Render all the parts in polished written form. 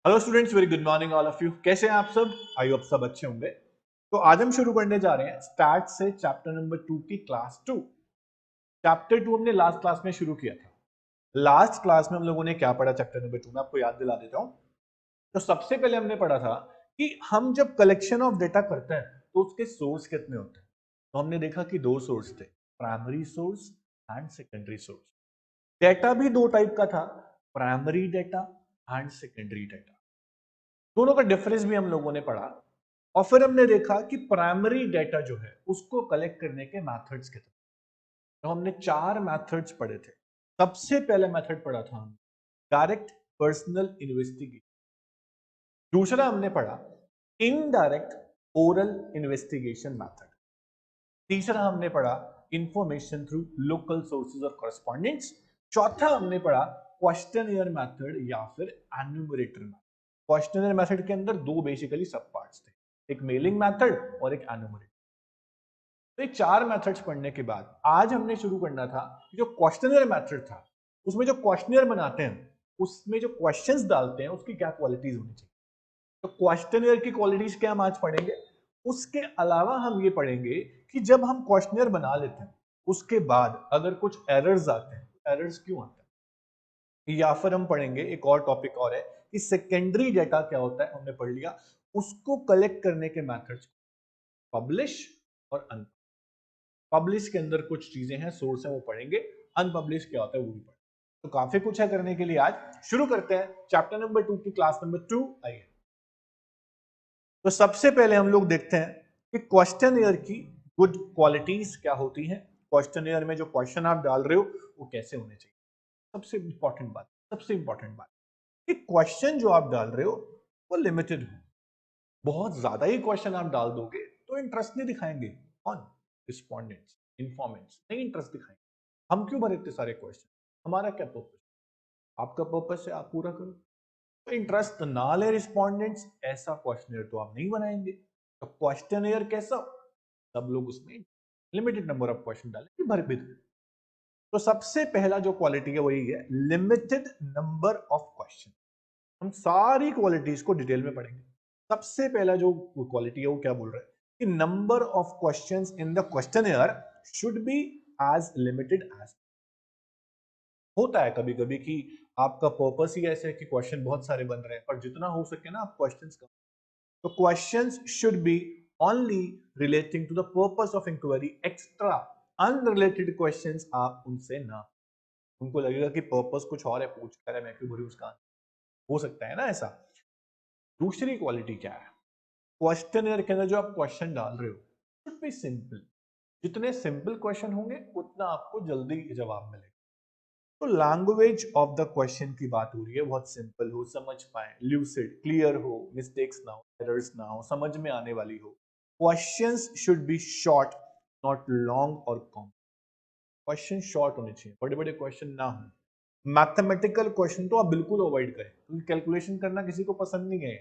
Hello students, very good morning all of you. कैसे हैं आप सब? आई होप सब अच्छे होंगे। तो आज हम शुरू करने जा रहे हैं स्टार्ट से चैप्टर नंबर 2 की क्लास 2। चैप्टर 2 हमने लास्ट क्लास में शुरू किया था। लास्ट क्लास में हम लोगों ने क्या पढ़ा चैप्टर नंबर 2 में, आपको याद दिला देता हूं। तो सबसे पहले हमने पढ़ा था कि हम जब कलेक्शन ऑफ डेटा करते हैं तो उसके सोर्स कितने होते हैं। तो हमने देखा कि दो सोर्स थे, primary source and secondary source. Data भी दो टाइप का था, primary data and secondary data. दोनों का डिफरेंस भी हम लोगों ने पढ़ा। और फिर हमने देखा कि प्राइमरी डेटा जो है उसको कलेक्ट करने के मेथड्स कितने। तो हमने चार मेथड्स पढ़े थे। सबसे पहले मेथड पढ़ा था हम डायरेक्ट पर्सनल इन्वेस्टिगेशन। दूसरा हमने पढ़ा इनडायरेक्ट ओरल इन्वेस्टिगेशन मेथड। तीसरा हमने पढ़ा इंफॉर्मेशन थ्रू लोकल सोर्सेज और कॉरेस्पॉन्डेंट्स। चौथा हमने पढ़ा क्वेश्चनियर मेथड या फिर एन्यूमरेटर मेथड। क्वेश्चनियर मेथड के अंदर दो बेसिकली सब पार्ट्स थे, एक मेलिंग मेथड और एक एन्यूमरेटर। तो ये चार मेथड्स पढ़ने के बाद आज हमने शुरू करना था जो क्वेश्चनियर मेथड था, उसमें जो क्वेश्चनियर बनाते हैं, उसमें जो क्वेश्चंस डालते हैं उसकी क्या क्वालिटीज होनी चाहिए। तो क्वेश्चनियर की क्वालिटीज क्या हम आज पढ़ेंगे। उसके अलावा हम ये पढ़ेंगे कि जब हम क्वेश्चनियर बना लेते हैं उसके बाद अगर कुछ एरर्स आते हैं, एरर्स क्यों आते हैं। या फिर हम पढ़ेंगे एक और टॉपिक और है कि सेकेंडरी डेटा क्या होता है, हमने पढ़ लिया। उसको कलेक्ट करने के मेथड्स, पब्लिश और अनपब्लिश। पब्लिश के अंदर कुछ चीजें हैं, सोर्स है, वो पढ़ेंगे। अनपब्लिश क्या होता है वो भी पढ़ेंगे। तो काफी कुछ है करने के लिए। आज शुरू करते हैं चैप्टर नंबर 2 की क्लास नंबर 2। आइए, तो सबसे पहले हम लोग देखते हैं कि क्वेश्चनियर की गुड क्वालिटीज क्या होती हैं। क्वेश्चनियर में जो क्वेश्चन आप डाल रहे हो वो कैसे होने चाहिए। सबसे इंपॉर्टेंट बात, सबसे इंपॉर्टेंट बात कि क्वेश्चन जो आप डाल रहे हो वो लिमिटेड हो। बहुत ज्यादा ही क्वेश्चन आप डाल दोगे तो इंटरेस्ट नहीं दिखाएंगे कौन, रिस्पोंडेंट्स, इन्फॉर्मेंट्स नहीं इंटरेस्ट दिखाएंगे। हम क्यों भरे इतने सारे क्वेश्चन, हमारा क्या पर्पस। आपका पर्पस है आप पूरा करो। तो इंटरेस्ट ना ले रिस्पोंडेंट्स, ऐसा क्वेश्चनियर तो आप नहीं बनाएंगे। तो क्वेश्चनियर कैसा, सब लोग उसमें लिमिटेड नंबर ऑफ क्वेश्चन डालेंगे, भर भी देंगे। तो सबसे पहला जो क्वालिटी है वही है लिमिटेड नंबर ऑफ क्वेश्चन। हम सारी क्वालिटीज को डिटेल में पढ़ेंगे। सबसे पहला जो क्वालिटी है वो क्या बोल रहा है कि number of questions in the questionnaire should be as limited as. होता है कभी कभी कि आपका पर्पस ही ऐसा है कि क्वेश्चन बहुत सारे बन रहे हैं, पर जितना हो सके ना आप क्वेश्चंस कम। तो questions should be only relating to the purpose of inquiry. Extra unrelated questions आप उनसे ना, उनको लगेगा कि पर्पस कुछ और है, पूछ कर है, मैं क्यों भरूं उसका। हो सकता है ना ऐसा। दूसरी क्वालिटी क्या है, क्वेश्चनियर के अंदर जो आप क्वेश्चन डाल रहे हो शुड बी सिंपल। जितने सिंपल क्वेश्चन होंगे उतना आपको जल्दी जवाब मिलेगा। तो लैंग्वेज ऑफ द क्वेश्चन की बात हो रही है, बहुत सिंपल हो, समझ पाए, ल्यूसिड, क्लियर हो, मिस्टेक्स ना हो, एरर्स ना हो, समझ में आने वाली हो। Questions should B short, not long और कॉम्प्लेक्स। क्वेश्चन शॉर्ट होने चाहिए, बड़े बड़े क्वेश्चन ना हो। मैथमेटिकल क्वेश्चन तो आप बिल्कुल अवॉइड करें, क्योंकि कैलकुलेशन करना किसी को पसंद नहीं है।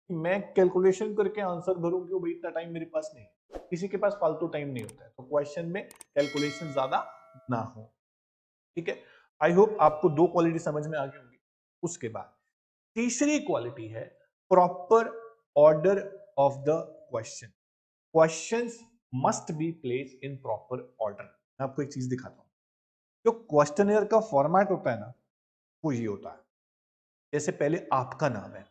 कि मैं कैलकुलेशन करके आंसर भरूं, क्यों भाई, इतना टाइम मेरे पास नहीं है। किसी के पास फालतू टाइम नहीं होता है, तो क्वेश्चन में कैलकुलेशन ज्यादा ना हो। ठीक है। आई होप आपको दो क्वालिटी समझ में आ गई होंगी। उसके बाद तीसरी क्वालिटी है proper order of the question. Questions must be place in proper order. मैं आपको एक चीज दिखाता हूं। जो क्वेश्चनियर का फॉर्मेट होता है ना, वो ये होता है। जैसे पहले आपका नाम है,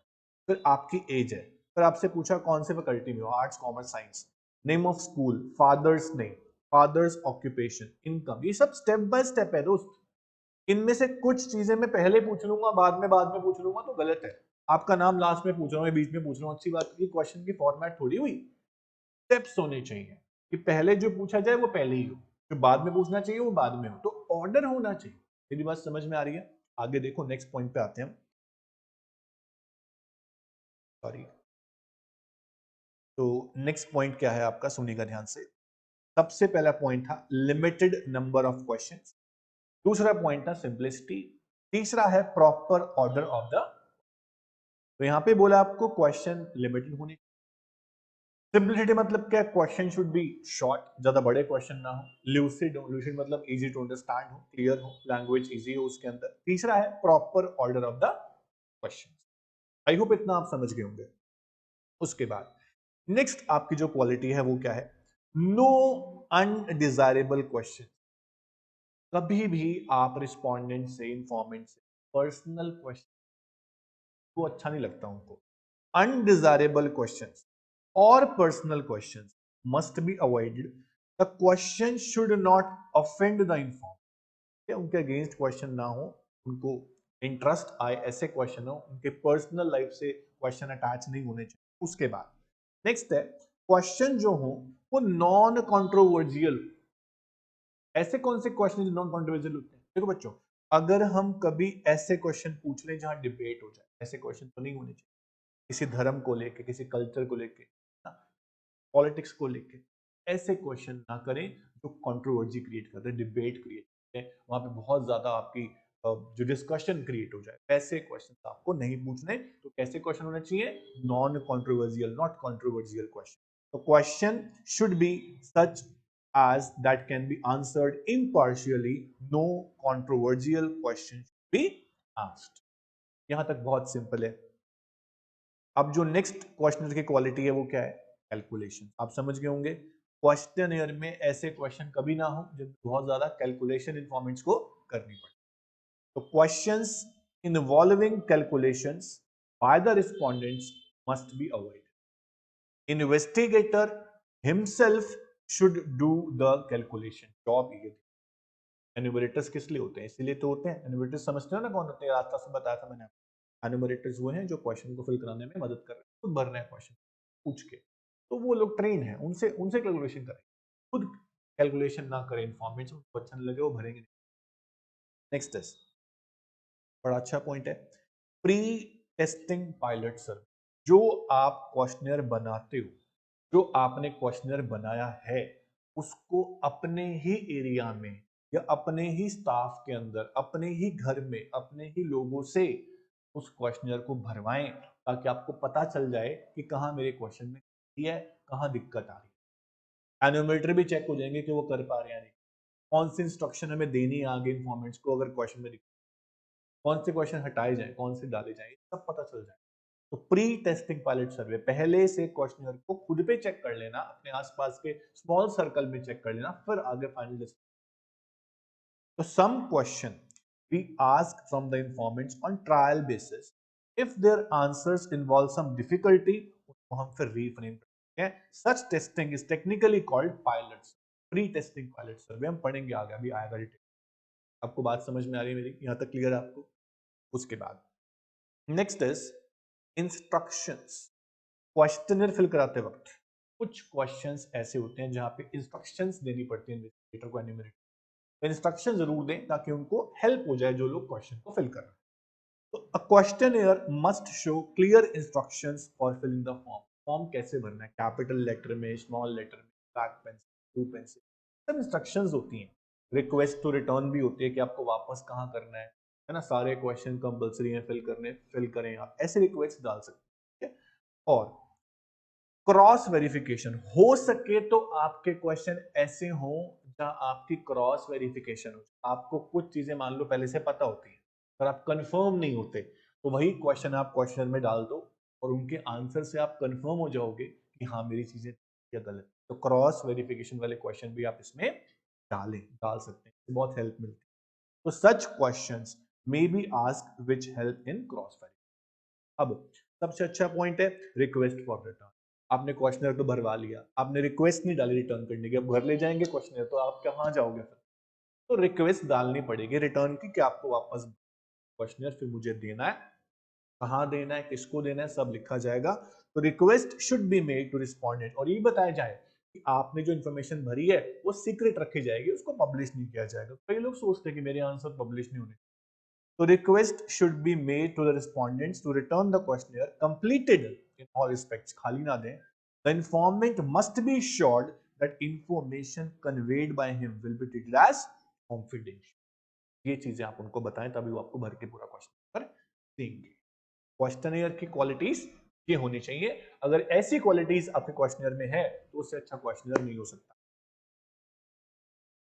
फिर आपकी एज है, फिर आपसे पूछा कौन से फैकल्टी में हो, arts commerce science, name of school, father's name, father's occupation, income. ये सब स्टेप बाय स्टेप है दोस्त। इनमें से कुछ चीजें मैं पहले पूछ लूंगा, बाद में पूछ लूंगा तो गलत है। आपका नाम लास्ट में पूछ रहा हूँ, बीच में पूछ रहा हूँ, अच्छी बात की क्वेश्चन की फॉर्मेट थोड़ी हुई। स्टेप्स होने चाहिए कि पहले जो पूछा जाए वो पहले ही हो, जो बाद में पूछना चाहिए वो बाद में हो। तो ऑर्डर होना चाहिए। मेरी बात समझ में आ रही है? आगे देखो, नेक्स्ट पॉइंट पे आते हैं। सॉरी। तो नेक्स्ट पॉइंट क्या है आपका, सुनिएगा ध्यान से। सबसे पहला पॉइंट था लिमिटेड नंबर ऑफ क्वेश्चंस। दूसरा पॉइंट था सिंपलिसिटी। तीसरा है प्रॉपर ऑर्डर ऑफ द। तो यहां पे बोला आपको क्वेश्चन लिमिटेड होने। सिंपलिसिटी मतलब क्या, क्वेश्चन शुड बी शॉर्ट, ज्यादा बड़े क्वेश्चन ना हो। ल्यूसिड हो, ल्यूसिड मतलब इजी टू अंडरस्टैंड हो, क्लियर हो, लैंग्वेज इजी हो उसके अंदर। तीसरा है proper order of the question. I hope इतना आप समझ गए होंगे। उसके बाद नेक्स्ट आपकी जो क्वालिटी है वो क्या है, नो अनडिजायरेबल क्वेश्चन। कभी भी आप रिस्पोंडेंट से, इंफॉर्मेंट से पर्सनल क्वेश्चन को अच्छा नहीं लगता उनको। अनडिजायरेबल क्वेश्चंस और personal questions must be avoided. The question should not offend the inform. उनके अगेंस्ट क्वेश्चन ना हो, उनको इंटरेस्ट आए ऐसे क्वेश्चन हो, उनके पर्सनल लाइफ से क्वेश्चन अटैच नहीं होने चाहिए। उसके बाद नेक्स्ट है, क्वेश्चन जो हो वो नॉन कॉन्ट्रोवर्जियल। ऐसे कौन से क्वेश्चन नॉन कॉन्ट्रोवर्शियल होते हैं? देखो बच्चों, अगर हम कभी ऐसे क्वेश्चन पूछ लें जहां डिबेट हो जाए, ऐसे क्वेश्चन तो नहीं होने चाहिए। किसी धर्म को लेके, किसी कल्चर को लेके, पॉलिटिक्स को लेके ऐसे क्वेश्चन ना करें जो कंट्रोवर्सी क्रिएट करते हैं, डिबेट क्रिएट करते हैं, वहां पे बहुत ज्यादा आपकी जो डिस्कशन क्रिएट हो जाए, ऐसे क्वेश्चन आपको नहीं पूछने। तो कैसे क्वेश्चन होने चाहिए? Non controversial, not controversial question. तो question should be such as that can be answered impartially. No controversial question should be asked. यहां तक बहुत सिंपल है। अब जो नेक्स्ट क्वेश्चन की क्वालिटी है वो क्या है? कैलकुलेशन। आप समझ गए होंगे, क्वेश्चन में ऐसे क्वेश्चन कभी ना हो जब बहुत ज्यादा कैलकुलेशन इन्फॉर्मेंट्स को करनी पड़े। तो questions involving calculations by the respondents must be avoided. Investigator himself should do the calculation. Job ये एन्यूमरेटर्स किस लिए होते हैं? इसीलिए तो होते हैं। एन्यूमरेटर्स समझते हो ना कौन होते हैं? रास्ता से बताया था मैंने। एन्यूमरेटर्स वो हैं जो क्वेश्चन को फिल कराने में मदद कर रहे हैं, खुद भर रहे हैं क्वेश्चन पूछ के। तो वो लोग ट्रेन है, उनसे उनसे कैलकुलेशन करें, खुद कैलकुलेशन ना करें। इन्फॉर्मेशन उनको अच्छा नहीं लगे वो भरेंगे नहीं। नेक्स्ट है, बड़ा अच्छा पॉइंट है, प्री टेस्टिंग पायलट सर्वे। जो आप क्वेश्चनर बनाते हो, जो आपने क्वेश्चनर बनाया है, उसको अपने ही एरिया में या अपने ही स्टाफ के अंदर, अपने ही घर में, अपने ही लोगों से उस क्वेश्चनर को भरवाएं, ताकि आपको पता चल जाए कि कहाँ मेरे क्वेश्चन में है, कहाँ दिक्कत आ रही है। एनोमीटर भी चेक हो जाएंगे कि वो कर पा रहे हैं नहीं। कौन सी इंस्ट्रक्शन हमें देनी है आगे इन्फॉर्मेंट्स को, अगर क्वेश्चन में कौन से क्वेश्चन हटाए जाए, कौन से डाले जाए, सब पता चल जाए। तो प्री टेस्टिंग पायलट सर्वे, पहले से क्वेश्चनर को खुद पे चेक कर लेना, अपने आसपास के स्मॉल सर्कल में चेक कर लेना, फिर आगे फाइनल डिसीजन। तो some question we ask from the informants on trial basis. If their answers involve some difficulty, उसको हम फिर reframe करते हैं। Such testing is technically called pilots. Pre-testing pilot survey हम पढ़ेंगे आगे, अभी आएगा डिटेल। आपको बात समझ में आ रही है मेरी? यहाँ तक क्लियर है आपको? उसके बाद next is instructions. Questionnaire fill कराते वक्त कुछ क्वेश्चंस ऐसे होते हैं जहां पे इंस्ट्रक्शंस देनी पड़ती है इन्वेस्टिगेटर को, एन्यूमरेटर। तो इंस्ट्रक्शन जरूर दें ताकि उनको हेल्प हो जाए जो लोग क्वेश्चन को फिल कर रहे हैं। तो a questioner must show clear instructions for filling the form. Form कैसे भरना है, कैपिटल लेटर में, स्मॉल लेटर में, ब्लैक पेंसिल, ब्लू पेंसिल, सब इंस्ट्रक्शंस होती हैं। रिक्वेस्ट टू रिटर्न भी होती है कि आपको वापस कहाँ करना है ना। सारे क्वेश्चन कंपलसरी हैं फिल करने, फिल करें आप, ऐसे रिक्वेस्ट डाल सकते हैं। और क्रॉस वेरिफिकेशन, हो सके तो आपके क्वेश्चन ऐसे हों जहां आपकी क्रॉस वेरिफिकेशन हो। आपको कुछ चीजें मान लो पहले से पता होती है, पर आप कंफर्म नहीं होते, तो वही क्वेश्चन आप क्वेश्चन में डाल दो और उनके आंसर से आप कंफर्म हो जाओगे कि हाँ मेरी चीजें या गलत। तो क्रॉस वेरिफिकेशन वाले क्वेश्चन भी आप इसमें डाल सकते हैं, बहुत हेल्प मिलती है। तो सच questions may be asked which help in cross verification. अब सबसे अच्छा पॉइंट है रिक्वेस्ट फॉर रिटर्न। आपने क्वेश्चनर तो भरवा लिया, आपने रिक्वेस्ट नहीं डाली रिटर्न करने की, अब घर ले जाएंगे क्वेश्चनर तो आप कहाँ जाओगे फिर? तो रिक्वेस्ट डालनी पड़ेगी रिटर्न की कि आपको वापस क्वेश्चनर फिर मुझे देना है, कहाँ देना है, किसको देना है, सब लिखा जाएगा। तो request should be made to respondent, और ये बताया जाए कि आपने जो इन्फॉर्मेशन भरी है वो सीक्रेट रखी जाएगी, उसको पब्लिश नहीं किया जाएगा। कई लोग सोचते हैं कि मेरे आंसर पब्लिश नहीं होने। So request should be made to the respondents to return the questionnaire completed in all respects. खाली ना दें. The informant must be assured that information conveyed by him will be treated as confidential. ये चीजें आप उनको बताएं तभी वो आपको भर के पूरा क्वेश्चन देंगे। क्वेश्चनियर की क्वालिटीज ये होनी चाहिए। अगर ऐसी क्वालिटीज आपके क्वेश्चनियर में है तो उससे अच्छा क्वेश्चनियर नहीं हो सकता।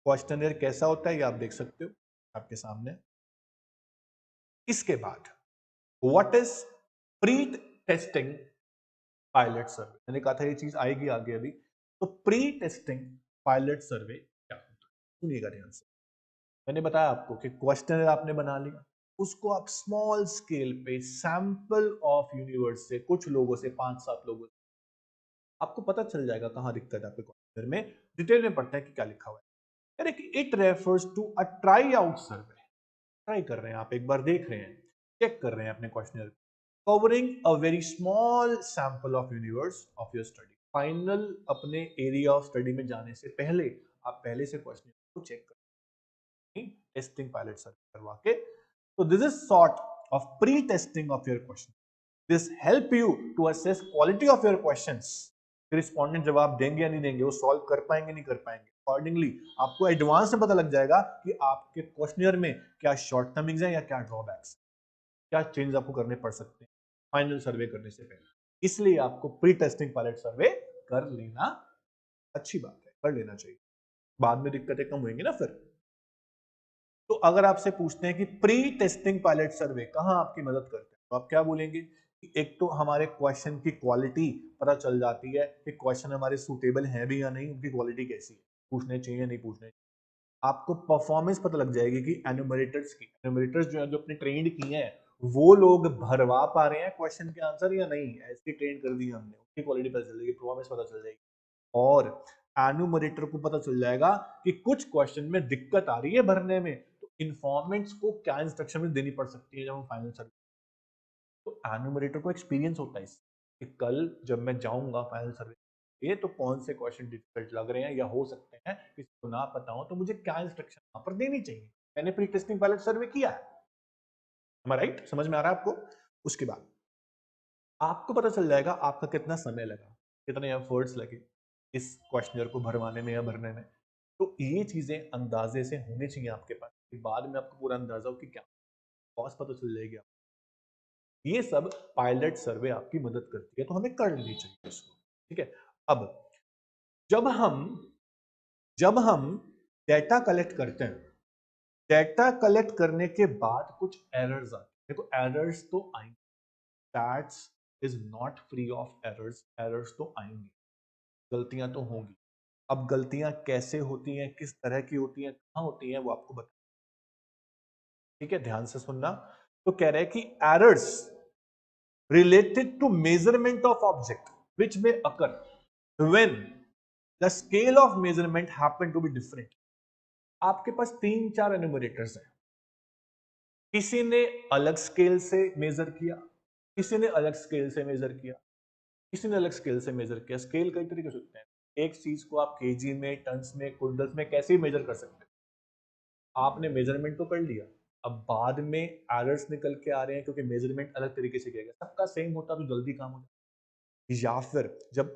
क्वेश्चनियर कैसा होता है ये आप देख सकते हो आपके सामने। इसके बाद what is pre testing pilot survey, मैंने कहा था ये चीज आएगी आगे अभी। तो प्री टेस्टिंग पायलट सर्वे क्या होता है, सुनिएगा ध्यान से। मैंने बताया आपको कि क्वेश्चनर आपने बना लिया, उसको आप स्मॉल स्केल पे सैंपल ऑफ यूनिवर्स से, कुछ लोगों से, 5-7 लोगों से, आपको पता चल जाएगा कहाँ दिक्कत है आपके क्वेश्चनर में। डिटेल में पढ़ते हैं कि क्या लिखा हुआ है। यानी कि it refers to a try out survey, try कर रहे हैं आप, एक बार देख रहे हैं, चेक कर रहे हैं अपने questionnaire, covering a very small sample of universe of your study. Final अपने एरिया ऑफ स्टडी में जाने से पहले आप पहले से क्वेश्चन को चेक करें, टेस्टिंग पायलट सर्वे करवा के। तो this is sort of pre testing of your question. This help you to assess quality of your questions. Respondent जवाब देंगे या नहीं देंगे, वो सॉल्व कर पाएंगे नहीं कर पाएंगे, अकॉर्डिंगली आपको एडवांस में पता लग जाएगा कि आपके क्वेश्चनर में क्या शॉर्टकमिंग्स हैं या क्या ड्रॉबैक्स, क्या चेंज आपको करने पड़ सकते हैं फाइनल सर्वे करने से पहले। इसलिए आपको प्री टेस्टिंग पायलट सर्वे कर लेना अच्छी बात है, कर लेना चाहिए, बाद में दिक्कतें कम होंगी ना फिर। तो अगर आपसे पूछते हैं कि प्री टेस्टिंग पायलट सर्वे कहां आपकी मदद करते हैं, तो आप क्या बोलेंगे कि एक तो हमारे क्वेश्चन की क्वालिटी पता चल जाती है कि क्वेश्चन हमारे सूटेबल है भी या नहीं, उनकी क्वालिटी कैसी है, पूछने चाहिए या नहीं पूछने चाहिए। आपको परफॉर्मेंस पता लग जाएगी कि एनुमरेटर्स जो है, जो अपने ट्रेंड किए हैं, वो लोग भरवा पा रहे हैं क्वेश्चन के आंसर या नहीं, ऐसे ट्रेन कर दी हमने, उसकी क्वालिटी पता चल जाएगी, परफॉर्मेंस पता चल जाएगी। और एनुमरेटर को पता चल जाएगा कि कुछ क्वेश्चन में दिक्कत आ रही है भरने में, तो इन्फॉर्मेंट्स को क्या इंस्ट्रक्शन में देनी पड़ सकती है जब हम फाइनल सर्वे। तो एनुमरेटर को एक्सपीरियंस होता है कि कल जब मैं जाऊंगा फाइनल सर्वे ये, तो कौन से क्वेश्चन डिफिकल्ट लग रहे हैं या हो सकते हैं किसी को ना पता हो, तो मुझे क्या इंस्ट्रक्शन वहां पर देनी चाहिए। मैंने प्री टेस्टिंग पायलट सर्वे किया है, राइट, समझ में आ रहा है आपको। उसके बाद आपको पता चल जाएगा आपका कितना समय लगा, कितने एफर्ट्स लगे इस क्वेश्चनर को भरवाने में या भरने में। तो ये चीजें अंदाजे से होनी चाहिए आपके पास, कि बाद में आपको पूरा अंदाजा हो कि क्या कॉस्ट पता चल जाएगी। ये सब पायलट सर्वे आपकी मदद करती है, तो हमें कर लेनी चाहिए इसको। ठीक है, अब जब हम जब हम डेटा कलेक्ट करते हैं, डेटा कलेक्ट करने के बाद कुछ एरर्स आते हैं। देखो एरर्स तो आएंगे, stats is not free of errors, errors तो आएंगी, गलतियां तो होंगी। अब गलतियां कैसे होती हैं, किस तरह की होती हैं, कहां होती हैं, वो आपको बता। ठीक है, ध्यान से सुनना। तो कह रहे हैं कि errors related to measurement of object which may occur when the scale of measurement happen to be different। आपके पास 3-4 एनुमरेटर्स हैं, किसी ने अलग स्केल से मेजर किया, किसी ने अलग स्केल से मेजर किया, किसी ने अलग स्केल से मेजर किया। स्केल कई तरीके से होते हैं, एक चीज को आप केजी में, टन्स में, क्विंटल्स में कैसे मेजर कर सकते हैं। आपने मेजरमेंट तो कर लिया, अब बाद में एरर्स निकल के आ रहे हैं क्योंकि मेजरमेंट अलग तरीके से किया गया, सबका सेम होता तो जल्दी काम हो जाता। या फिर जब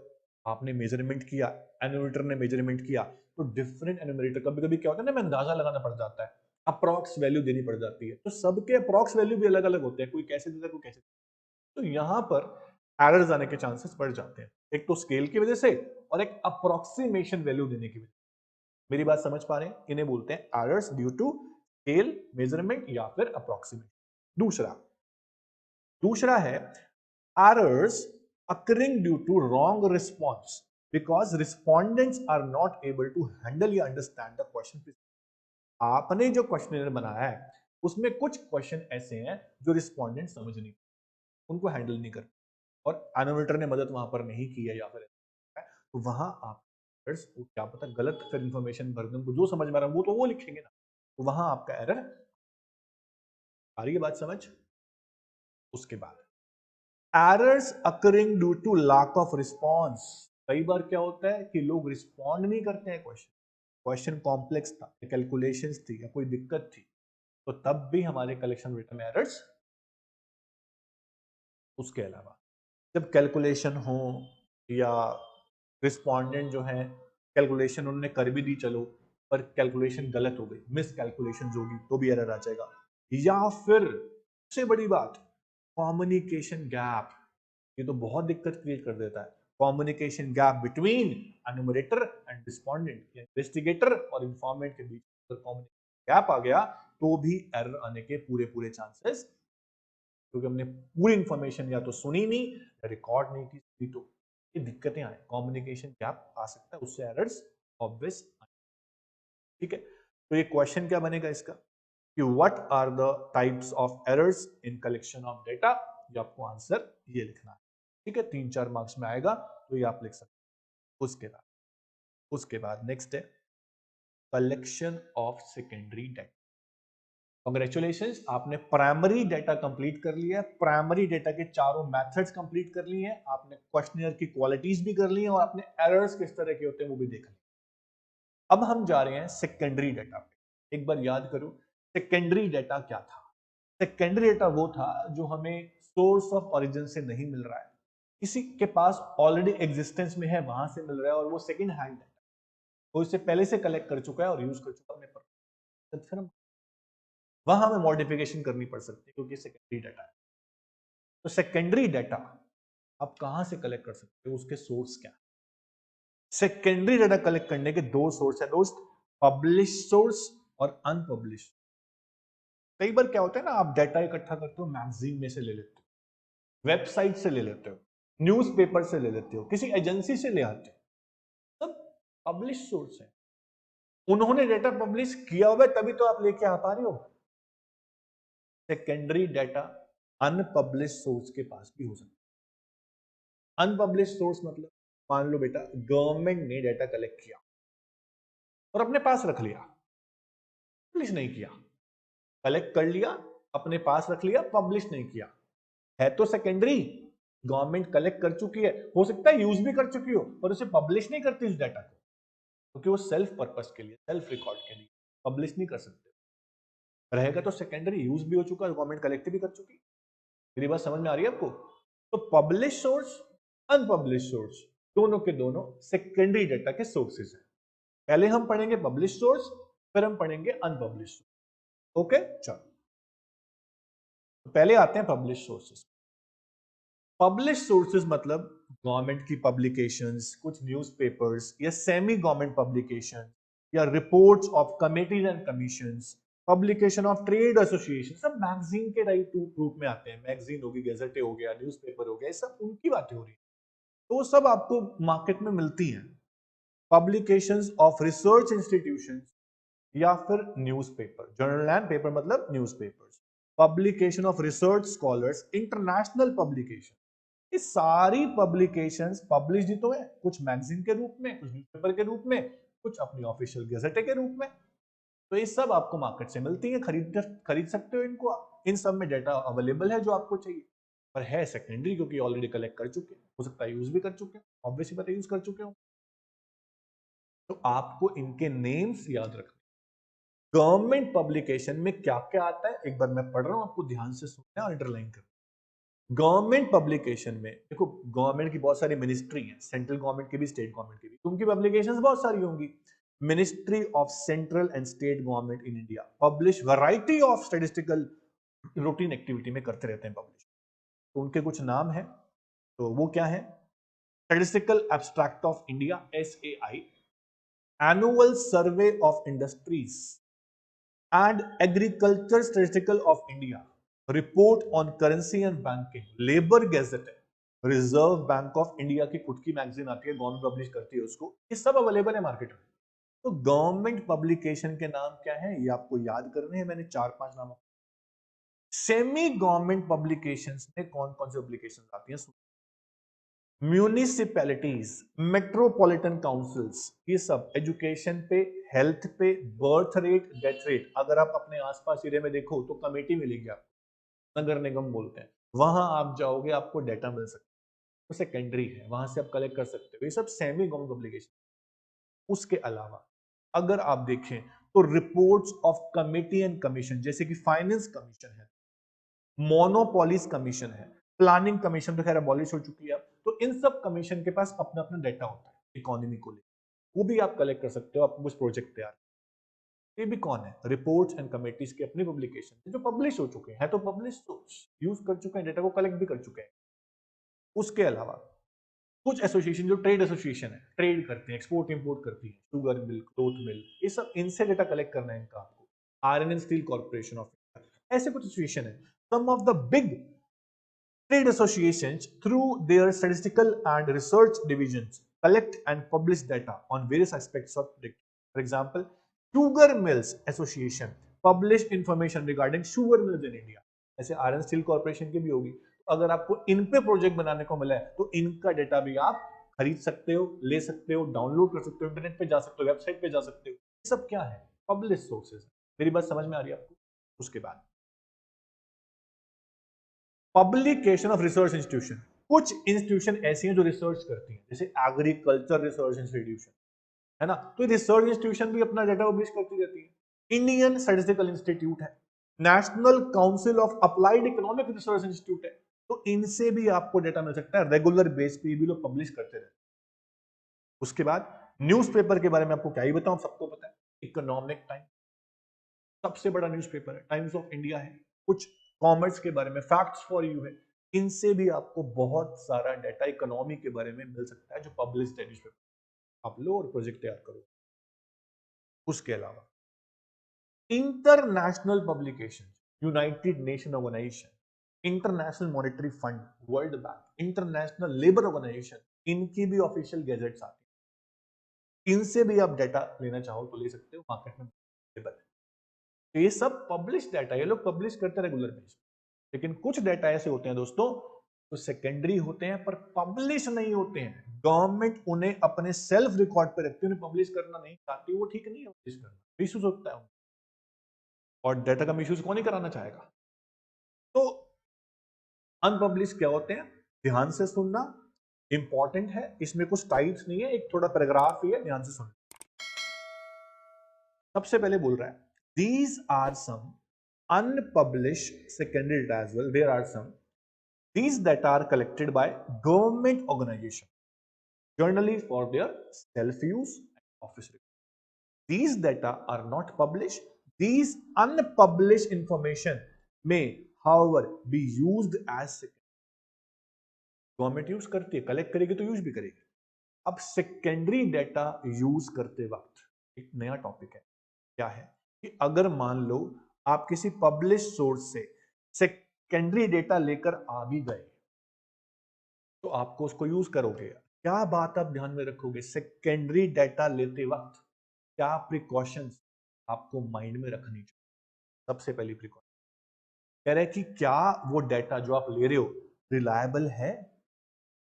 आपने मेजरमेंट किया, एनुमरेटर ने मेजरमेंट किया, तो डिफरेंट एनुमरेटर, कभी कभी क्या होता है ना, मैं अंदाजा लगाना पड़ जाता है, अप्रॉक्स वैल्यू देनी पड़ जाती है, तो सबके अप्रॉक्स वैल्यू भी अलग अलग होते हैं, कोई कैसे देता है कोई कैसे। तो यहां पर एरर्स आने के चांसेस बढ़ जाते हैं, एक तो स्केल की वजह से और एक अप्रोक्सीमेशन वैल्यू देने की वजह। मेरी बात समझ पा रहे हैं, इन्हें बोलते हैं errors due to scale, measurement या फिर अप्रोक्सीमेशन। दूसरा दूसरा है errors occurring due to wrong response because respondents are not able to handle या understand the question। आपने जो क्वेश्चनर बनाया है उसमें कुछ क्वेश्चन ऐसे हैं जो रिस्पोंडेंट समझ नहीं, उनको हैंडल नहीं कर, और एनोमेटर ने मदद वहां पर नहीं की है या फिर तो वहां आप क्या पता गलत फिर इंफॉर्मेशन भर दें, उनको जो समझ में आ रहा है वो तो वो लिखेंगे ना, तो वहां आपका एरर आ रही है। बात समझ। उसके बाद errors occurring due to lack of response. कई बार क्या होता है कि लोग रिस्पॉन्ड नहीं करते हैं, क्वेश्चन कॉम्प्लेक्स था, कैलकुलेशंस थी या कोई दिक्कत थी, तो तब भी हमारे कलेक्शन डेटा में एरर्स। उसके अलावा जब कैलकुलेशन हो या रिस्पोंडेंट जो है कैलकुलेशन उन्होंने कर भी दी चलो, पर कैलकुलेशन गलत हो गई, मिस कैलकुलेशन होगी, तो भी एरर आ जाएगा। या फिर सबसे बड़ी बात, कम्युनिकेशन गैप, ये तो बहुत दिक्कत क्रिएट कर देता है। Communication gap between एनुमरेटर and respondent, investigator और इंफॉर्मेंट के बीच अगर कम्युनिकेशन गैप आ गया तो भी एरर आने के पूरे पूरे चांसेस क्योंकि हमने पूरी इंफॉर्मेशन या तो सुनी नहीं या रिकॉर्ड नहीं की, तो ये दिक्कतें आए, कम्युनिकेशन गैप आ सकता है, उससे एरर्स ऑब्वियस। ठीक है, तो ये क्वेश्चन क्या बनेगा इसका कि what are the types of errors in collection of data, ये आपको आंसर ये लिखना है। ठीक है, 3-4 मार्क्स में आएगा तो ये आप लिख सकते हैं। उसके बाद नेक्स्ट है collection of secondary data. Congratulations, आपने प्राइमरी डेटा कंप्लीट कर लिया है, प्राइमरी डेटा के चारों मेथड्स कंप्लीट कर लिए हैं, आपने क्वेश्चनियर की क्वालिटीज भी कर ली हैं और आपने एरर्स किस तरह के होते हैं वो भी देख लिया। अब हम जा रहे हैं सेकेंडरी डेटा पे। एक बार याद करो सेकेंडरी डेटा क्या था। सेकेंडरी डेटा वो था जो हमें सोर्स ऑफ ओरिजिन से नहीं मिल रहा है, किसी के पास ऑलरेडी एग्जिस्टेंस में है वहां से मिल रहा है और वो सेकंड हैंड डेटा वो इससे पहले से कलेक्ट कर चुका है और यूज कर चुका है अपने पर, फिर हम वहां हमें मॉडिफिकेशन करनी पड़ सकती है क्योंकि सेकेंडरी डेटा है। तो सेकेंडरी डेटा आप कहां से कलेक्ट कर सकते हो, उसके सोर्स क्या है। सेकेंडरी डेटा कलेक्ट करने के दो सोर्स है दोस्त, पब्लिश सोर्स और अनपब्लिश। कई बार क्या होता है ना, आप डेटा इकट्ठा करते हो, मैगजीन में से ले लेते हो, वेबसाइट से ले लेते हो, न्यूज़पेपर से ले लेते हो, किसी एजेंसी से ले आते हो, सब पब्लिश सोर्स है। उन्होंने डेटा पब्लिश किया हुआ है तभी तो आप लेके आ पा रहे हो। सेकेंडरी डेटा अनपब्लिश सोर्स के पास भी हो सकता है। अनपब्लिश सोर्स मतलब मान लो बेटा गवर्नमेंट ने डेटा कलेक्ट किया और अपने पास रख लिया, पब्लिश नहीं किया, कलेक्ट कर लिया अपने पास रख लिया, पब्लिश नहीं किया, है तो सेकेंडरी, गवर्नमेंट कलेक्ट कर चुकी है, हो सकता है यूज भी कर चुकी हो और उसे पब्लिश नहीं करती उस डेटा को, क्योंकि वो सेल्फ पर्पस के लिए, सेल्फ रिकॉर्ड के लिए पब्लिश नहीं कर सकते। रहेगा तो सेकेंडरी, यूज भी हो चुका है, गवर्नमेंट कलेक्ट भी कर चुकी। मेरी बात समझ में आ रही है आपको। तो पब्लिश सोर्स, अनपब्लिश सोर्स, दोनों के दोनों सेकेंडरी डेटा के सोर्सेज हैं। पहले हम पढ़ेंगे पब्लिश सोर्स, फिर हम पढ़ेंगे अनपब्लिश सोर्स। ओके, चलो तो पहले आते हैं पब्लिश सोर्सेज। पब्लिश सोर्सेज मतलब गवर्नमेंट की पब्लिकेशंस, कुछ न्यूज़पेपर्स या सेमी गवर्नमेंट पब्लिकेशन या reports of committees and commissions, publication of trade association, सब मैगजीन के रूप में आते हैं। मैगजीन होगी, गैजेटे हो गया, न्यूज़पेपर हो गया, ये सब उनकी बातें हो रही है, तो वो सब आपको मार्केट में मिलती हैं। पब्लिकेशंस ऑफ रिसर्च इंस्टीट्यूशंस या फिर न्यूज़पेपर, जर्नल एंड पेपर मतलब newspapers, publication of research scholars, international publication, ये सारी पब्लिकेशंस पब्लिश ही तो है, कुछ मैगजीन के रूप में, कुछ न्यूज़पेपर के रूप में, कुछ अपनी ऑफिशियल गैजेटे के रूप में। तो ये सब आपको मार्केट से मिलती है, खरीद सकते हो इनको। इन सब में डेटा अवेलेबल है जो आपको चाहिए, पर है सेकेंडरी क्योंकि ऑलरेडी कलेक्ट कर चुके हैं, हो सकता है यूज भी कर चुके हैं, ऑब्वियसली बात है यूज कर चुके हो। तो आपको इनके नेम्स याद रखने। गवर्नमेंट पब्लिकेशन में क्या क्या आता है एक बार मैं पढ़ रहा हूं, आपको ध्यान से सुनना और अंडरलाइन करना। गवर्नमेंट पब्लिकेशन में देखो, गवर्नमेंट की बहुत सारी मिनिस्ट्री है, सेंट्रल गवर्नमेंट की भी, स्टेट गवर्नमेंट की भी, उनकी पब्लिकेशंस बहुत सारी होंगी। Ministry of central and state government in India publish variety of statistical routine activity में करते रहते हैं पब्लिश। तो उनके कुछ नाम है, तो वो क्या है, statistical abstract of India SAI, annual survey of industries and agriculture statistical of India, report on currency and banking, labour gadget है, रिजर्व बैंक ऑफ इंडिया की खुद की मैगजीन आती है, गवर्नमेंट पब्लिश करती है उसको, ये सब अवेलेबल है मार्केट में। तो गवर्नमेंट पब्लिकेशन के नाम क्या है ये आपको याद करने हैं, मैंने 4-5 नाम। सेमी गवर्नमेंट पब्लिकेशंस में कौन कौन सी पब्लिकेशंस आती हैं, म्यूनिसिपैलिटीज, मेट्रोपॉलिटन काउंसिल्स, ये सब एजुकेशन पे, हेल्थ पे, बर्थ रेट, डेथ रेट, अगर आप अपने आसपास एरिया में देखो तो कमेटी मिलेगी आपको, नगर निगम बोलते हैं, वहां आप जाओगे आपको डेटा मिल सकता है, तो सेकेंडरी है, वहां से आप कलेक्ट कर सकते हो, ये सब सेमी गवर्नमेंट पब्लिकेशन। उसके अलावा अगर आप देखें तो reports of committee and commission, जैसे कि फाइनेंस कमीशन है, मोनोपोलिस कमीशन है, प्लानिंग कमीशन तो खैर अबॉलिश हो चुकी है अब, तो इन सब कमीशन के पास अपना अपना डेटा होता है इकोनॉमी को लेकर, वो भी आप कलेक्ट कर सकते हो, आप कुछ प्रोजेक्ट तैयार। ये भी कौन है, रिपोर्ट्स एंड कमिटीज की अपनी पब्लिकेशन जो पब्लिश हो चुके हैं, तो पब्लिश सोर्स, यूज कर चुके हैं, डेटा को कलेक्ट भी कर चुके हैं। उसके अलावा कुछ एसोसिएशन जो ट्रेड एसोसिएशन है, ट्रेड करते हैं, एक्सपोर्ट इंपोर्ट करती है, शुगर मिल, क्लोथ मिल, ये सब, इनसे डेटा कलेक्ट करना है इनका आपको। Iron and steel corporation of India, ऐसे कुछ एसोसिएशन है। Some of the big Trade associations, through their statistical and research divisions, collect and publish data on various aspects of trade. For example, Sugar Mills Association publish information regarding sugar mills in India. ऐसे iron steel corporation की भी होगी। तो अगर आपको इन पे project बनाने को मिला है तो इनका डेटा भी आप खरीद सकते हो, ले सकते हो, डाउनलोड कर सकते हो, इंटरनेट पे जा सकते हो, वेबसाइट पे जा सकते हो। ये सब क्या है? Publish sources. मेरी बात समझ में आ रही है आपको? उसके बाद पब्लिकेशन ऑफ रिसर्च इंस्टीट्यूशन। कुछ इंस्टीट्यूशन ऐसी हैं जो रिसर्च करती हैं, जैसे एग्रीकल्चर रिसर्च इंस्टीट्यूशन, है ना? तो रिसर्च इंस्टीट्यूशन भी अपना डेटा पब्लिश करती रहती है। इंडियन स्टैटिस्टिकल इंस्टीट्यूट है, national council of applied economic research institute है, तो इनसे भी आपको डेटा मिल सकता है। रेगुलर बेस पे भी लोग पब्लिश करते रहते हैं। उसके बाद न्यूज़पेपर के बारे में आपको क्या ही बताऊं, सबको पता है, इकोनॉमिक टाइम सबसे बड़ा न्यूज़पेपर है, टाइम्स ऑफ इंडिया है, कुछ कॉमर्स के बारे में, फैक्ट्स फॉर यू है। इनसे भी आपको बहुत सारा डाटा इकोनॉमी के बारे में मिल सकता है जो पब्लिश्ड है न्यूज़पेपर। आप लो और प्रोजेक्ट तैयार करो। उसके अलावा international publication, united nation organisation, international monetary fund, world bank, international labour organisation, इनकी भी ऑफिशियल गैजेट्स आती है। इनसे भी आप डाटा लेना चाहो तो ले सकते हो, मार्केट में अवेलेबल है। तो ये सब पब्लिश डाटा, ये लोग पब्लिश करते रेगुलर बेस। लेकिन कुछ डाटा ऐसे होते हैं दोस्तों तो सेकेंडरी होते हैं पर पब्लिश नहीं होते हैं। गवर्नमेंट उन्हें अपने सेल्फ रिकॉर्ड पे रखती है, उन्हें पब्लिश करना नहीं चाहती, वो ठीक नहीं है पब्लिश करना, मिसयूज होता है। और डाटा का मिसयूज कौन ही कराना चाहेगा? तो अनपब्लिश क्या होते हैं, ध्यान से सुनना, इंपॉर्टेंट है। इसमें कुछ टाइप्स नहीं है, एक थोड़ा पैराग्राफ ही है, ध्यान से सुनना। सबसे पहले बोल रहा है, these are some unpublished secondary data as well. There are some these that are collected by government organization generally for their self-use and office records. These data are not published. These unpublished information may, however, be used as secondary. Government use करती है, collect करेगी तो use भी करेगी। अब secondary data use करते वक्त एक नया टॉपिक है, क्या है कि अगर मान लो आप किसी पब्लिश सोर्स से सेकेंडरी डेटा लेकर आ भी गए तो आपको उसको यूज करोगे। क्या बात आप ध्यान में रखोगे सेकेंडरी डाटा लेते वक्त? क्या प्रिकॉशंस आपको माइंड में रखनी चाहिए? सबसे पहली प्रिकॉशन कह रहे हैं कि क्या वो डाटा जो आप ले रहे हो रिलायबल है?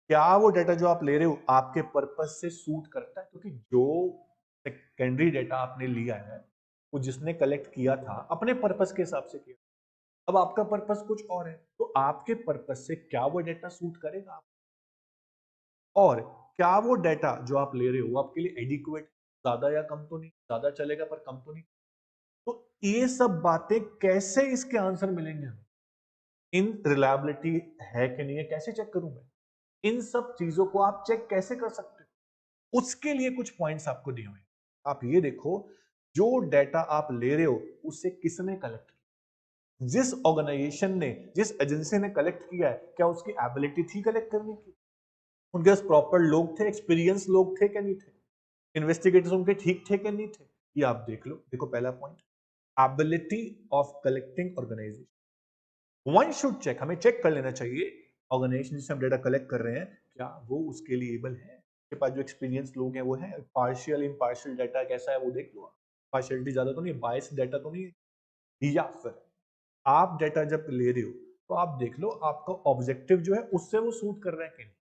क्या वो डाटा जो आप ले रहे हो आपके पर्पस से सूट करता है? क्योंकि जो सेकेंडरी डाटा आपने लिया है वो जिसने कलेक्ट किया था अपने पर्पस के हिसाब से किया, अब आपका पर्पस कुछ और है, तो आपके पर्पस से क्या वो डाटा सूट करेगा? और क्या वो डाटा जो आप ले रहे हो वो आपके लिए एडिक्वेट, ज्यादा या कम तो नहीं, ज्यादा चलेगा पर कम तो नहीं? तो ये सब बातें कैसे इसके आंसर मिलेंगे हमें? इन रिलायबिलिटी है कि नहीं है कैसे चेक करूं मैं? इन सब चीजों को आप चेक कैसे कर सकते हो? उसके लिए कुछ पॉइंट्स आपको दिए हुए हैं। आप ये देखो, जो डाटा आप ले रहे हो उसे किसने कलेक्ट किया, जिस ऑर्गेनाइजेशन ने, जिस एजेंसी ने कलेक्ट किया है, क्या उसकी एबिलिटी थी कलेक्ट करने की? उनके पास प्रॉपर लोग थे, एक्सपीरियंस लोग थे क्या नहीं थे? इन्वेस्टिगेटर्स उनके ठीक थे क्या नहीं थे? ये आप देख लो। देखो पहला point, ability of collecting organisation. One should check, हमें चेक कर लेना चाहिए ऑर्गेनाइजेशन जिससे हम डेटा कलेक्ट कर रहे हैं क्या वो उसके लिए एबल है, उसके पास जो एक्सपीरियंस लोग हैं वो है, पार्शियल इम्पार्शियल डाटा कैसा है वो देख लो, पार्शियलिटी ज्यादा तो नहीं, बायस डाटा तो नहीं है। या फिर आप डाटा जब ले रहे हो तो आप देख लो आपका ऑब्जेक्टिव जो है उससे वो सूट कर रहा है कि नहीं।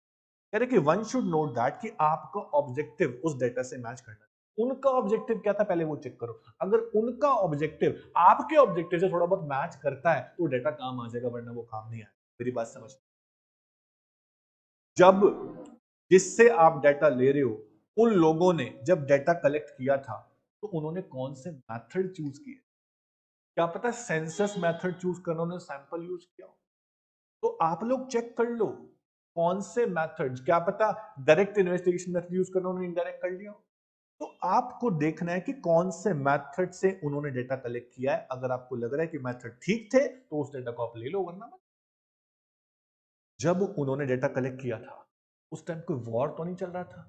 कह रहे कि वन शुड नोट दैट कि आपका ऑब्जेक्टिव उस डाटा से मैच करना, उनका ऑब्जेक्टिव क्या था पहले वो चेक करो। अगर उनका ऑब्जेक्टिव आपके ऑब्जेक्टिव से थोड़ा बहुत मैच करता है तो डाटा काम आ जाएगा, वरना वो काम नहीं आएगा। मेरी बात समझ, जब जिससे आप डाटा ले रहे हो उन लोगों ने जब डाटा कलेक्ट किया था तो उन्होंने कौन से मेथड चूज किए? क्या पता सेंसस मेथड चूज करना, उन्होंने सैंपल यूज किया हो। तो आप लोग चेक कर लो कौन से मेथड, क्या पता डायरेक्ट इन्वेस्टिगेशन मेथड यूज करना, उन्होंने इनडायरेक्ट कर लिया। तो आपको देखना है कि कौन से मेथड से उन्होंने डेटा कलेक्ट किया है। अगर आपको लग रहा है कि मेथड ठीक थे तो उस डेटा को आप ले लो, वरना मत। जब उन्होंने डेटा कलेक्ट किया था उस टाइम कोई वॉर तो नहीं चल रहा था,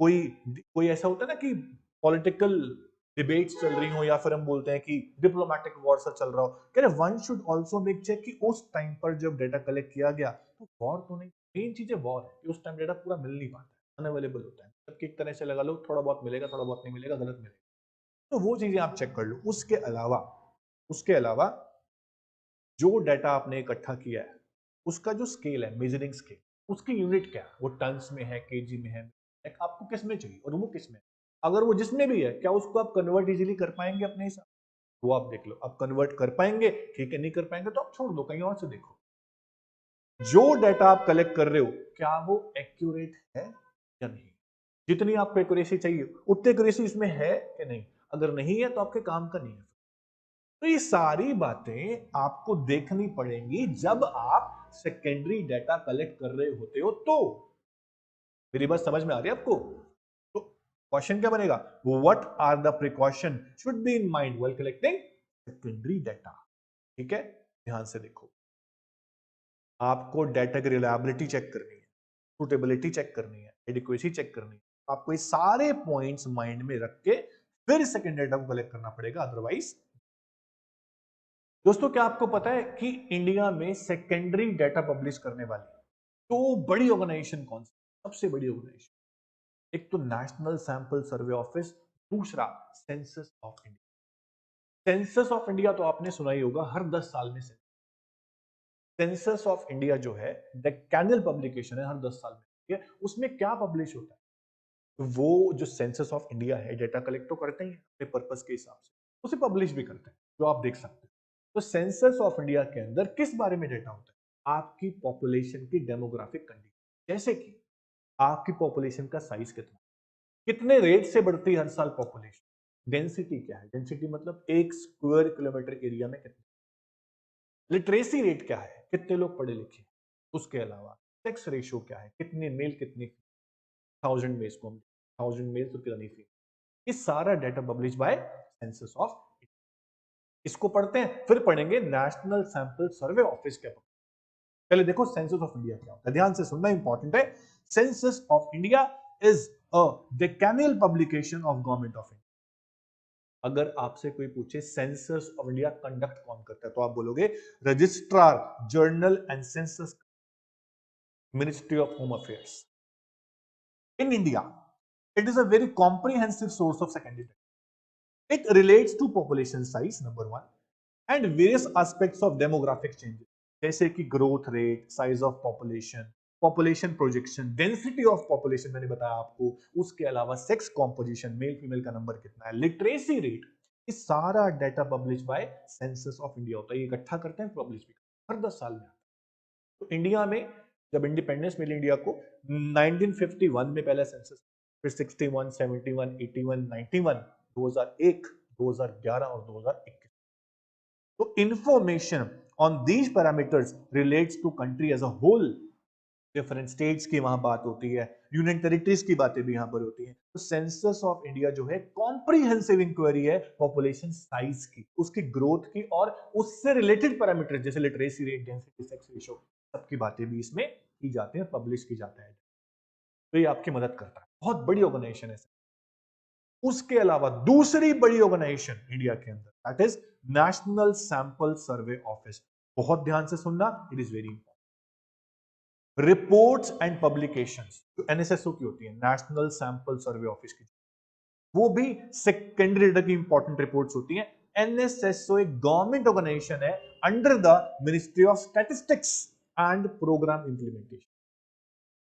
कोई कोई ऐसा होता है ना कि पॉलिटिकल डिबेट्स चल रही हो या फिर हम बोलते हैं कि डिप्लोमेटिक वॉर सा चल रहा हो, कह रहे one should also make check कि उस टाइम पर जब डेटा कलेक्ट किया गया तो वॉर तो नहीं, मेन चीज है वॉर है कि उस टाइम डेटा पूरा मिल नहीं पाता, अनअवेलेबल होता है, सबकी एक तरह से लगा लो थोड़ा बहुत मिलेगा थोड़ा बहुत नहीं मिलेगा, गलत मिलेगा, तो वो चीजें आप चेक कर लो। उसके अलावा जो डाटा आपने इकट्ठा किया है उसका जो स्केल है, मेजरिंग स्केल, उसकी यूनिट क्या है, वो टन्स में है, केजी में है, आपको किस में चाहिए और वो किस में, अगर वो जिसमें भी है क्या उसको आप कन्वर्ट इजीली कर पाएंगे अपने हिसाब, वो आप देख लो, आप कन्वर्ट कर पाएंगे ठीक है, नहीं कर पाएंगे तो आप छोड़ दो, कहीं और से देखो। जो डाटा आप कलेक्ट कर रहे हो क्या वो एक्यूरेट है या नहीं, जितनी आपको एक्यूरेसी चाहिए उतनी एक्यूरेसी इसमें है कि नहीं, अगर नहीं है तो आपके काम का नहीं है। तो ये सारी बातें आपको देखनी पड़ेंगी जब आप सेकेंडरी डाटा कलेक्ट कर रहे होते हो, तो मेरी बात समझ में आ रही है आपको? तो क्वेश्चन क्या बनेगा, what are the precaution should be in mind while collecting secondary data. ठीक है, ध्यान से देखो, आपको डाटा की रिलायबिलिटी चेक करनी है, सुटेबिलिटी चेक करनी है, एडिक्वेसी चेक करनी है, आपको ये सारे पॉइंट्स माइंड में रख के फिर सेकेंड डाटा को कलेक्ट करना पड़ेगा, अदरवाइज। दोस्तों क्या आपको पता है कि इंडिया में सेकेंडरी डाटा पब्लिश करने वाली तो बड़ी ऑर्गेनाइजेशन कौन सी, सबसे बड़ी ऑर्गेनाइजेशन, एक तो नेशनल सैंपल सर्वे ऑफिस, दूसरा census of India. Census of India तो आपने सुना ही होगा, हर 10 साल में सेंसस ऑफ इंडिया जो है डेकेनियल पब्लिकेशन है, हर 10 साल में, ठीक है, उसमें क्या पब्लिश होता है, वो जो सेंसस ऑफ इंडिया है डेटा कलेक्ट तो करते ही अपने पर्पस के हिसाब से, उसे पब्लिश भी करते हैं, जो आप देख सकते हैं। तो सेंसस ऑफ इंडिया के अंदर किस बारे में डेटा होता है, आपकी पॉपुलेशन की डेमोग्राफिक कंडीशन, जैसे कि आपकी पॉपुलेशन का साइज कितना, कितने रेट से बढ़ती है हर साल पॉपुलेशन, डेंसिटी क्या है, डेंसिटी मतलब एक स्क्वायर किलोमीटर एरिया में कितने, लिटरेसी रेट क्या है, कितने लोग पढ़े लिखे, उसके अलावा सेक्स रेशियो क्या है, कितने मेल कितने, 1000 मेल को 1000 मेल तो कितनी फीमेल, ये सारा data publish by census of, इसको पढ़ते हैं, फिर पढ़ेंगे नेशनल सैंपल सर्वे ऑफिस के। पहले देखो सेंसस ऑफ इंडिया क्या होता है, ध्यान से सुनना इंपॉर्टेंट है। Census of India is a decennial publication of government of India. अगर आपसे कोई पूछे सेंसस ऑफ इंडिया कंडक्ट कौन करता है तो आप बोलोगे registrar journal and census, ministry of home affairs. In India it is a very comprehensive source of secondary data. It relates to population size, number one, and various aspects of demographic changes, जैसे कि growth rate, size of population, population projection, density of population मैंने बताया आपको, उसके अलावा sex composition, male female का number कितना है, लिटरेसी रेट, ये सारा data publish by census of India होता है, ये इकट्ठा करते हैं पब्लिश भी हर 10 साल में। तो इंडिया में जब इंडिपेंडेंस मिली इंडिया को 1951 में पहला सेंसस, फिर 61, 71, 81, 91, 2001, 2011 और 2021। तो information on these parameters relates to country as a whole, different states की वहां बात होती है, यूनियन टेरिटरीज की बातें भी यहां पर होती हैं। तो सेंसस ऑफ इंडिया जो है कॉम्प्रिहेंसिव इंक्वायरी है पॉपुलेशन साइज की, उसकी ग्रोथ की और उससे रिलेटेड पैरामीटर जैसे literacy rate, density, sex ratio, सबकी बातें भी इसमें की जाती है, पब्लिश की जाता है। तो ये आपकी मदद करता है, बहुत बड़ी ऑर्गेनाइजेशन है। उसके अलावा दूसरी बड़ी ऑर्गेनाइजेशन इंडिया के अंदर, that is national sample survey office. बहुत ध्यान से सुनना, it is very important. Reports and publications जो एनएसएसओ की होती है, नेशनल सैंपल सर्वे ऑफिस की, वो भी सेकेंडरी डेटा की इंपॉर्टेंट रिपोर्ट्स होती हैं। एनएसएसओ एक गवर्नमेंट ऑर्गेनाइजेशन है under the ministry of statistics and programme implementation.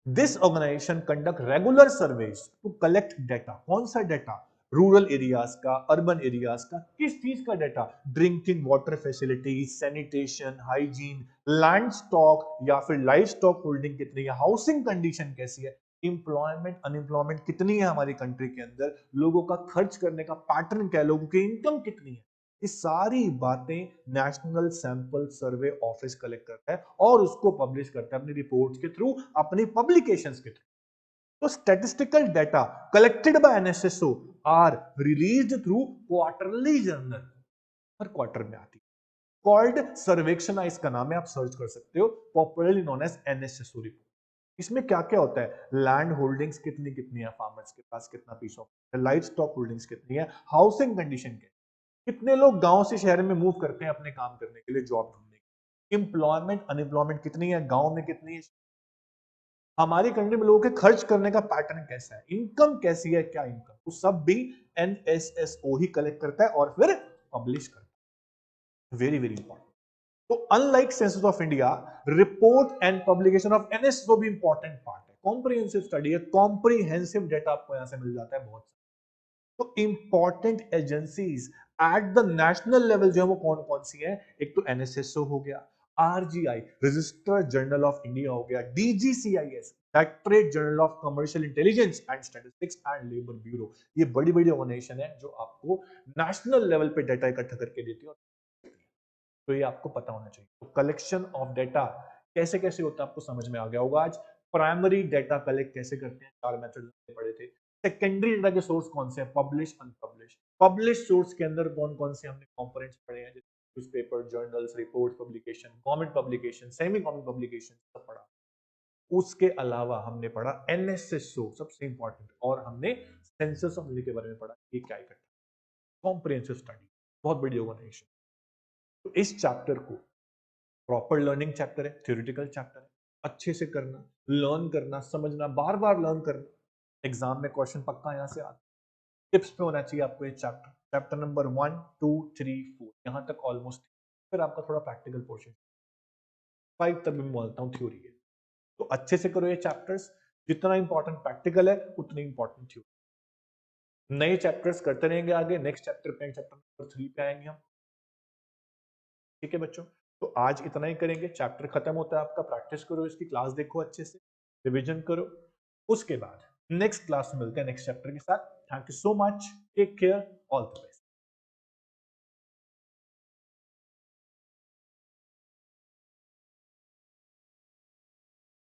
This organisation conduct regular surveys to collect data, कौन सा डाटा, रूरल एरियाज का, अर्बन एरियाज का, किस चीज का data, drinking water facility, sanitation, hygiene, land stock या फिर लाइफ स्टॉक होल्डिंग कितनी है, हाउसिंग कंडीशन कैसी है, इंप्लॉयमेंट अनएम्प्लॉयमेंट कितनी है हमारी कंट्री के अंदर, लोगों का खर्च करने का पैटर्न क्या है, लोगों की इनकम कितनी है, ये सारी बातें national sample survey office collect करता है और उसको पब्लिश करता है अपनी रिपोर्ट्स के थ्रू, अपनी पब्लिकेशंस के थ्रू। तो statistical data collected by NSSO are released through quarterly journal, हर क्वार्टर में आती है, कॉल्ड सर्वेक्षण, इसका नाम है, आप सर्च कर सकते हो, popularly known as NSSO report. इसमें क्या क्या होता है, लैंड होल्डिंग्स कितनी कितनी है, फार्मर्स के पास कितना piece of, livestock holdings कितनी है, हाउसिंग कंडीशन क्या, कितने लोग गांव से शहर में मूव करते हैं अपने काम करने के लिए, जॉब ढूंढने के लिए, एम्प्लॉयमेंट अनएम्प्लॉयमेंट कितनी है, गांव में कितनी है, हमारी कंट्री में लोगों के खर्च करने का पैटर्न कैसा है, इनकम कैसी है, क्या इनकम, वो सब भी एनएसएसओ ही कलेक्ट करता है और फिर पब्लिश करता है। Very very important. तो unlike census of India, report and publication of NSSO भी इंपॉर्टेंट पार्ट है, कॉम्प्रिहेंसिव स्टडी है, कॉम्प्रिहेंसिव डेटा आपको यहां से मिल जाता है बहुत। तो important agencies at the national level जो है वो कौन कौन सी है, एक तो एनएसएसओ हो गया, RGI registered general of India हो गया, DGCIS directorate general of commercial intelligence and statistics and labour bureau, ये बड़ी बड़ी ऑर्गेनाइजेशन है जो आपको नेशनल लेवल पे डाटा इकट्ठा करके देती है, तो ये आपको पता होना चाहिए। तो कलेक्शन ऑफ डेटा कैसे कैसे होता है आपको समझ में आ गया होगा आज। प्राइमरी डेटा कलेक्ट कैसे करते हैं, 4 मेथड पढ़े थे। सेकेंडरी डेटा के सोर्स कौन से हैं, पब्लिश अनपब्लिश। पब्लिश सोर्स के अंदर कौन कौन से हमने कंपोनेंट्स पढ़े हैं, जैसे newspaper, journals, reports, publication, government publication, semi government publication, सब पढ़ा। उसके अलावा हमने पढ़ा एनएसएसओ सबसे इंपॉर्टेंट, और हमने सेंसस ऑफ इंडिया के बारे में पढ़ा, ये क्या इकट्ठा, कॉम्प्रिहेंसिव स्टडी, बहुत बड़ी ऑर्गेनाइजेशन। तो इस चैप्टर को प्रॉपर लर्निंग चैप्टर है, थ्योरेटिकल चैप्टर है, अच्छे से करना, लर्न करना, समझना, बार बार लर्न करना, एग्जाम में क्वेश्चन पक्का यहाँ से आता, टिप्स पे होना चाहिए आपको ये चैप्टर, चैप्टर नंबर 1 2 3 4 यहाँ तक ऑलमोस्ट, फिर आपका थोड़ा प्रैक्टिकल पोर्शन 5 तक भी मैं बोलता हूँ थ्योरी है। तो अच्छे से करो ये चैप्टर्स, जितना इंपॉर्टेंट प्रैक्टिकल है उतनी इंपॉर्टेंट थ्योरी। नए चैप्टर्स करते रहेंगे आगे, नेक्स्ट चैप्टर पे, चैप्टर नंबर 3 पे आएंगे हम। ठीक है बच्चों, तो आज इतना ही करेंगे, चैप्टर खत्म होता है आपका, प्रैक्टिस करो इसकी, क्लास देखो अच्छे से, रिवीजन करो, उसके बाद नेक्स्ट क्लास में मिलते हैं नेक्स्ट चैप्टर के साथ। Thank you so much, take care, all the best.